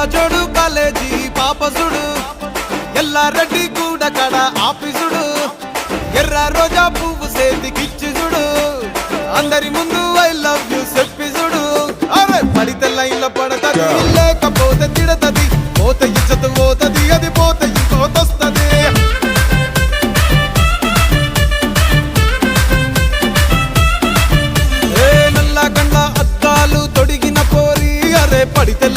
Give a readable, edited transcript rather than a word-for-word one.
జోడు కాలేజీ పాపసుడు ఎల్లారెడ్డి కూడా కడ ఆఫీసుడు ఎర్ర రోజా పువ్వు సేతికిచ్చి చూడు అందరి ముందు ఐ లవ్ యూ చెప్పి చూడు అరే పడితే లైన్లో పడతది లేకపోతే తిడతది పోత ఇజ్జత్ పోతది అది పోతే ఇంకోతొస్తది నల్ల కండ్ల అద్దాలు తొడిగిన పోరి అరే పడితే